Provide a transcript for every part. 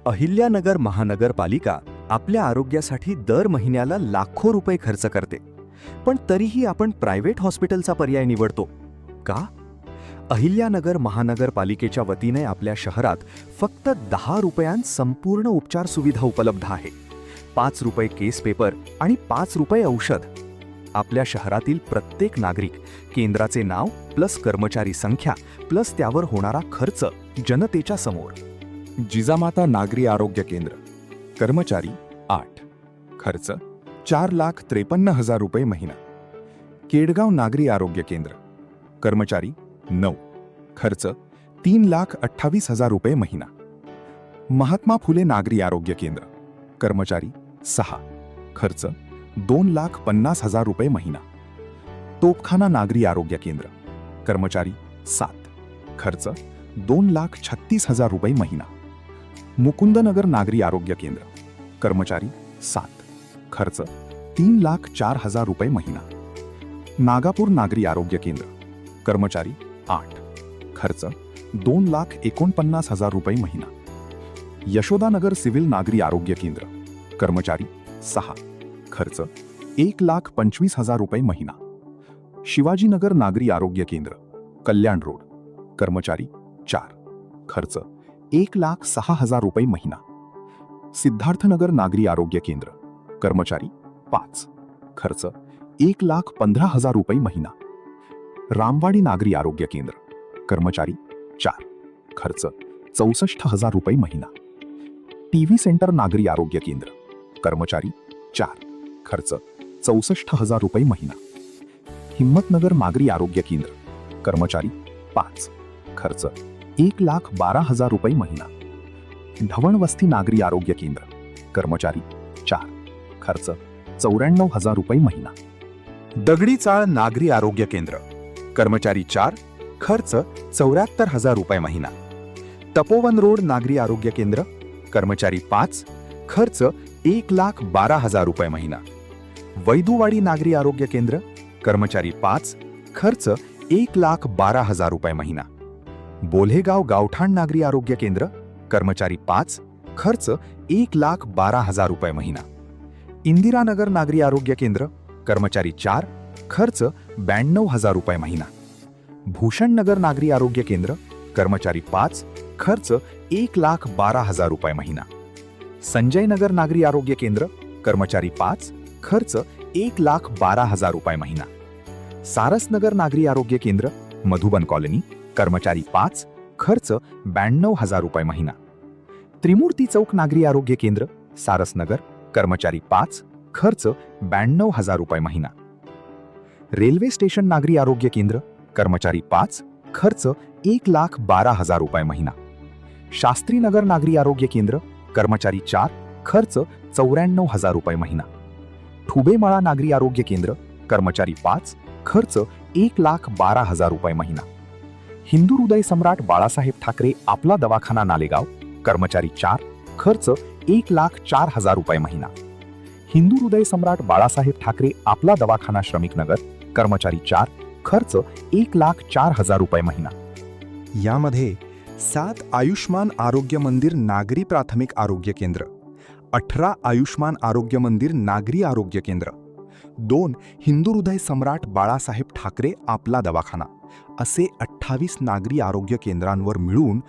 अहिल्यानगर महानगरपालिका आपल्या आरोग्यासाठी दर महिन्याला लाखो रुपये खर्च करते, पण तरीही आपण प्रायव्हेट हॉस्पिटलचा पर्याय निवडतो का? अहिल्यानगर महानगरपालिकेच्या वतीने आपल्या शहरात फक्त 10 रुपयांत संपूर्ण उपचार सुविधा उपलब्ध आहे. 5 रुपये केस पेपर आणि 5 रुपये औषध. आपल्या शहरातील प्रत्येक नागरिक केंद्राचे नाव प्लस कर्मचारी संख्या प्लस त्यावर होणारा खर्च जनतेच्या समोर. जिजामाता नागरी आरोग्य केंद्र, कर्मचारी 8, खर्च 4,53,000 रुपये महिना. केडगाव नागरी आरोग्य केंद्र, कर्मचारी 9, खर्च 3,28,000 रुपये महिना. महात्मा फुले नागरी आरोग्य केंद्र, कर्मचारी 6, खर्च 2,50,000 रुपये महिना. तोपखाना नागरी आरोग्य केंद्र, कर्मचारी 7, खर्च 2,36,000 रुपये महिना. मुकुंदनगर नागरी आरोग्य केंद्र, कर्मचारी 7, खर्च 3,04,000 रुपये महिना. नागापूर नागरी आरोग्य केंद्र, कर्मचारी 8, खर्च 2,49,000 रुपये महिना. यशोदानगर सिव्हिल नागरी आरोग्य केंद्र, कर्मचारी 6, खर्च 1,25,000 रुपये महिना. शिवाजीनगर नागरी आरोग्य केंद्र, कल्याण रोड, कर्मचारी 4, खर्च 1,06,000 रुपये महिना. सिद्धार्थनगर नागरी आरोग्य केंद्र, कर्मचारी 5, खर्च 1,15,000 रुपये महिना. रामवाडी नागरी आरोग्य केंद्र, कर्मचारी 4, खर्च 64,000 रुपये महिना. टीव्ही सेंटर नागरी आरोग्य केंद्र, कर्मचारी 4, खर्च 64,000 रुपये महिना. हिम्मतनगर नागरी आरोग्य केंद्र, कर्मचारी 5, खर्च 1,12,000 रुपये महिना. ढवणवस्ती नागरी आरोग्य केंद्र, कर्मचारी 4, खर्च 94,000 रुपये महिना. दगडी चाळ नागरी आरोग्य केंद्र, कर्मचारी 4, खर्च 74,000 रुपये महिना. तपोवन रोड नागरी आरोग्य केंद्र, कर्मचारी 5, खर्च 1,12,000 रुपये महिना. वैदुवाडी नागरी आरोग्य केंद्र, कर्मचारी 5, खर्च 1,12,000 रुपये महिना. बोल्हेगाव गावठाण नागरी आरोग्य केंद्र, कर्मचारी 5, खर्च 1,12,000 रुपये महिना. इंदिरानगर नागरी आरोग्य केंद्र, कर्मचारी 4, खर्च 92,000 रुपये महिना. भूषणनगर नागरी आरोग्य केंद्र, कर्मचारी 5, खर्च 1,12,000 रुपये महिना. संजयनगर नागरी आरोग्य केंद्र, कर्मचारी 5, खर्च 1,12,000 रुपये महिना. सारसनगर नागरी आरोग्य केंद्र, मधुबन कॉलनी, कर्मचारी 5, खर्च 92,000 रुपये महिना. त्रिमूर्ती चौक नागरी आरोग्य केंद्र, सारसनगर, कर्मचारी 5, खर्च 92,000 रुपये महिना. रेल्वे स्टेशन नागरी आरोग्य केंद्र, कर्मचारी 5, खर्च 1,12,000 रुपये महिना. शास्त्रीनगर नागरी आरोग्य केंद्र, कर्मचारी 4, खर्च 94,000 रुपये महिना. ठुबेमाळा नागरी आरोग्य केंद्र, कर्मचारी 5, खर्च 1,12,000 रुपये महिना. हिंदू हृदय सम्राट बाळासाहेब ठाकरे आपला दवाखाना नालेगाव, कर्मचारी 4, खर्च 1,04,000 रुपये महिना. हिंदू हृदय सम्राट बाळासाहेब ठाकरे आपला दवाखाना श्रमिकनगर, कर्मचारी 4, खर्च 1,04,000 रुपये महिना. यामध्ये 7 आयुष्मान आरोग्य मंदिर नागरी प्राथमिक आरोग्य केंद्र, 18 आयुष्मान आरोग्य मंदिर नागरी आरोग्य केंद्र, 2 हिंदू हृदय सम्राट बाळासाहेब ठाकरे आपला दवाखाना असे 28 नागरी आरोग्य केंद्रांवर मिळून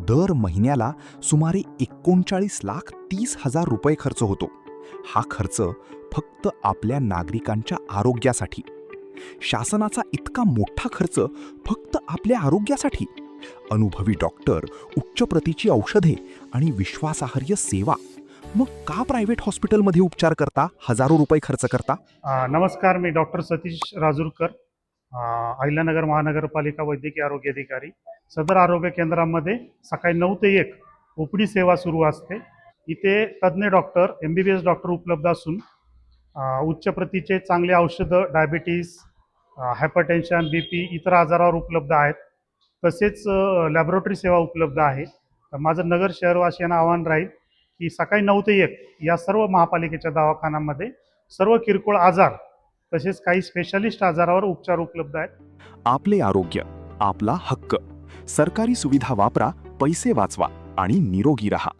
दर महिन्याला सुमारे 39,30,000 रुपये खर्च होतो. हा खर्च फक्त आपल्या नागरिकांच्या आरोग्यासाठी. शासनाचा इतका मोठा खर्च फक्त आपल्या आरोग्यासाठी. अनुभवी डॉक्टर, उच्च प्रतीची औषधे आणि विश्वासार्ह सेवा. मग का प्रायव्हेट हॉस्पिटलमध्ये उपचार करता हजारो रुपये खर्च करता? नमस्कार, मी डॉक्टर सतीश राजूरकर, अहिल्यानगर महानगरपालिका वैद्यकीय आरोग्य अधिकारी. सदर आरोग्य केंद्रामध्ये सकाळी 9 ते 1 ओपीडी सेवा सुरू असते. इथे तज्ज्ञ डॉक्टर, MBBS डॉक्टर उपलब्ध असून उच्च प्रतीचे चांगले औषधं, डायबिटीस, हायपरटेन्शन, BP इतर आजारावर उपलब्ध आहेत. तसेच लॅबोरेटरी सेवा उपलब्ध आहे. तर माझं नगर शहरवासियांना आव्हान राहील की सकाळी 9 ते 1 या सर्व महापालिकेच्या दवाखान्यांमध्ये सर्व किरकोळ आजार तसेच काही स्पेशालिस्ट आजारावर उपचार उपलब्ध आहेत. आपले आरोग्य आपला हक्क. सरकारी सुविधा वापरा, पैसे वाचवा आणि निरोगी रहा.